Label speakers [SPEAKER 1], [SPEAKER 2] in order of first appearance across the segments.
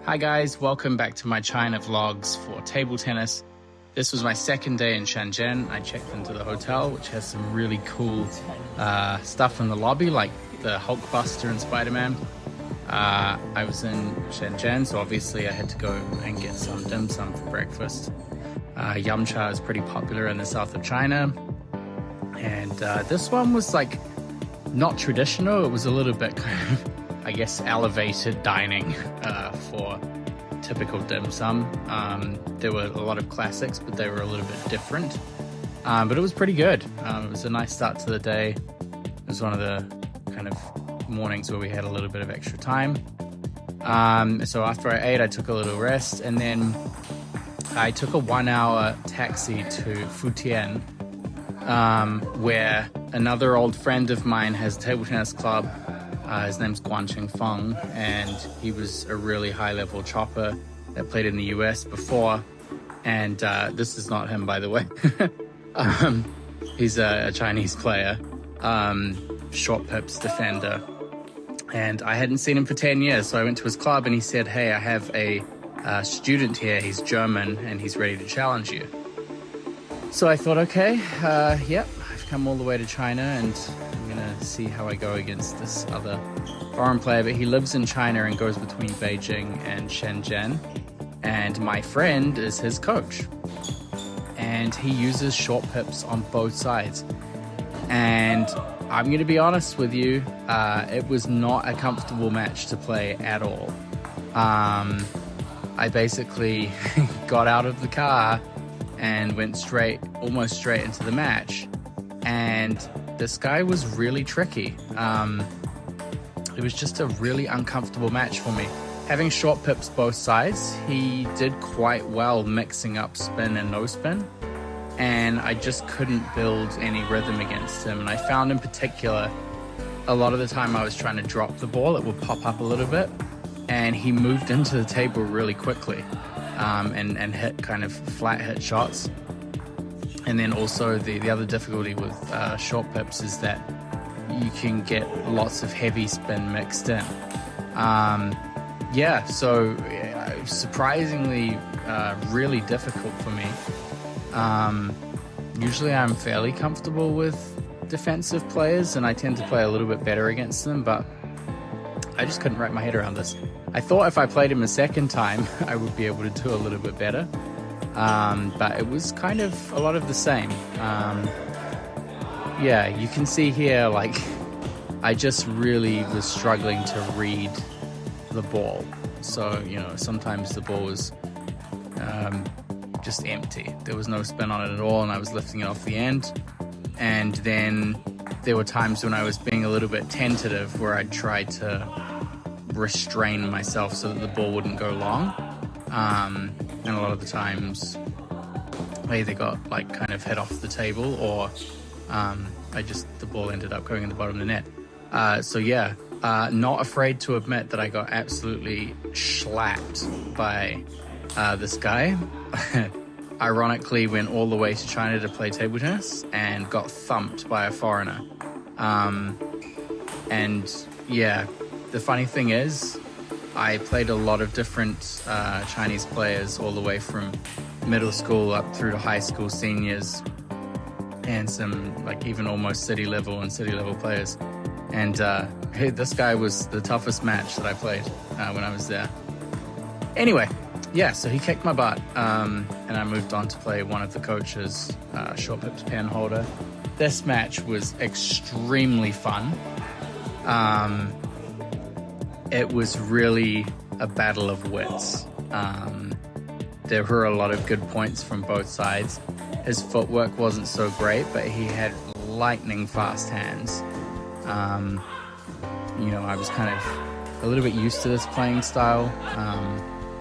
[SPEAKER 1] Hi guys, welcome back to my China vlogs for table tennis. This was my second day in Shenzhen. I checked into the hotel, which has some really cool stuff in the lobby, like the Hulkbuster and Spider-Man. I was in Shenzhen, so obviously I had to go and get some dim sum for breakfast. Yum cha is pretty popular in the south of China. And this one was like not traditional. It was a little bit kind of, I guess, elevated dining for typical dim sum. There were a lot of classics, but they were a little bit different. But it was pretty good. It was a nice start to the day. It was one of the kind of mornings where we had a little bit of extra time. So after I ate, I took a little rest, and then I took a 1-hour taxi to Futian, where another old friend of mine has a table tennis club. His name's Guan Qing Feng, and he was a really high-level chopper that played in the US before. And this is not him, by the way. He's a Chinese player, short pips defender. And I hadn't seen him for 10 years, so I went to his club and he said, "Hey, I have a student here, he's German, and he's ready to challenge you." So I thought, okay, yep, I've come all the way to China and I'm gonna see how I go against this other foreign player. But he lives in China and goes between Beijing and Shenzhen. And my friend is his coach. And he uses short pips on both sides. And I'm gonna be honest with you, it was not a comfortable match to play at all. I basically got out of the car and went almost straight into the match. And this guy was really tricky. It was just a really uncomfortable match for me. Having short pips both sides, he did quite well mixing up spin and no spin. And I just couldn't build any rhythm against him. And I found in particular, a lot of the time I was trying to drop the ball, it would pop up a little bit. And he moved into the table really quickly and hit kind of flat hit shots. And then also the other difficulty with short pips is that you can get lots of heavy spin mixed in. Yeah, so surprisingly really difficult for me. Usually I'm fairly comfortable with defensive players and I tend to play a little bit better against them, but I just couldn't wrap my head around this. I thought if I played him a second time, I would be able to do a little bit better. But it was kind of a lot of the same. Yeah, you can see here, like, I just really was struggling to read the ball. So, you know, sometimes the ball was just empty. There was no spin on it at all, and I was lifting it off the end. And then there were times when I was being a little bit tentative where I'd try to restrain myself so that the ball wouldn't go long. And a lot of the times I either got like kind of hit off the table or the ball ended up going in the bottom of the net. So yeah, not afraid to admit that I got absolutely slapped by this guy. Ironically, went all the way to China to play table tennis and got thumped by a foreigner. And yeah, the funny thing is, I played a lot of different Chinese players all the way from middle school up through to high school seniors, and some like even almost city level players. And hey, this guy was the toughest match that I played when I was there. Anyway, yeah, so he kicked my butt, and I moved on to play one of the coaches, short pips penholder. This match was extremely fun. It was really a battle of wits. There were a lot of good points from both sides. His footwork wasn't so great, but he had lightning fast hands. You know, I was kind of a little bit used to this playing style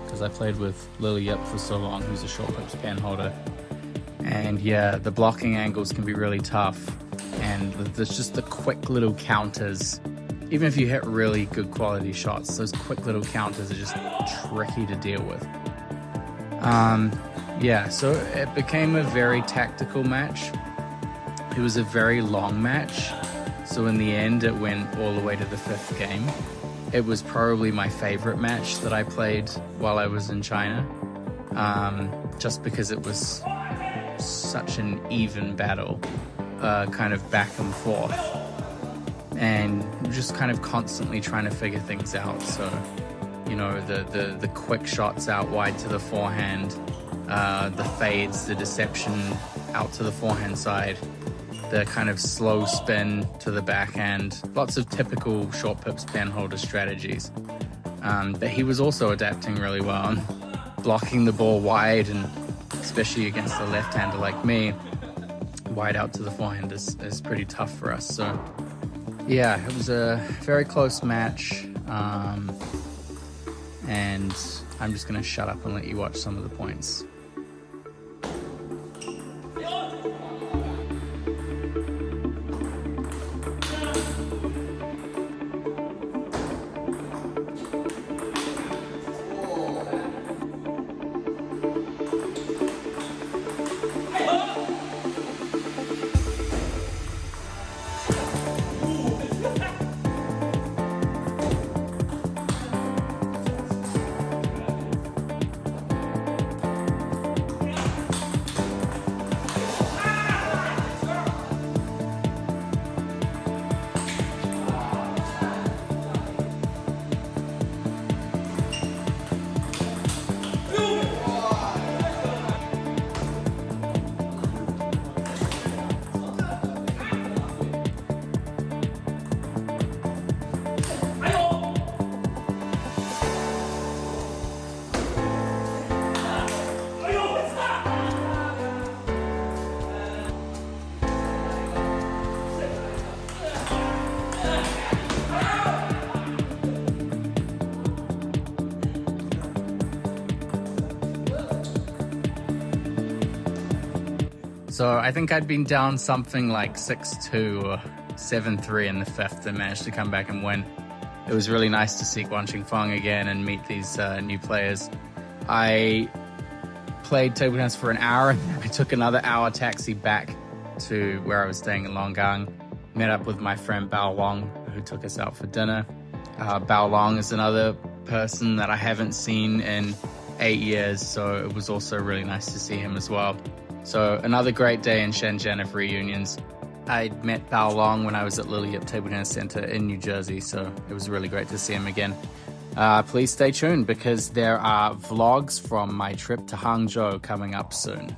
[SPEAKER 1] because I played with Lily Yip for so long, who's a short pips penholder. And yeah, the blocking angles can be really tough, and there's just the quick little counters. Even if you hit really good quality shots, those quick little counters are just tricky to deal with. Yeah, so it became a very tactical match. It was a very long match. So in the end, it went all the way to the 5th game. it was probably my favorite match that I played while I was in China, just because it was such an even battle, kind of back and forth, and just kind of constantly trying to figure things out. So, you know, the quick shots out wide to the forehand, the fades, the deception out to the forehand side, the kind of slow spin to the backhand, lots of typical short pips penholder strategies. But he was also adapting really well and blocking the ball wide, and especially against a left-hander like me, wide out to the forehand is pretty tough for us. So yeah, it was a very close match, and I'm just gonna shut up and let you watch some of the points. So I think I'd been down something like 6-2 or 7-3 in the fifth and managed to come back and win. It was really nice to see Guan Qing Feng again and meet these new players. I played table tennis for an hour, and I took another hour taxi back to where I was staying in Longgang. Met up with my friend Baolong, who took us out for dinner. Baolong is another person that I haven't seen in 8 years, so it was also really nice to see him as well. So another great day in Shenzhen of reunions. I met Baolong when I was at Lily Yip Table Tennis Center in New Jersey, so it was really great to see him again. Please stay tuned because there are vlogs from my trip to Hangzhou coming up soon.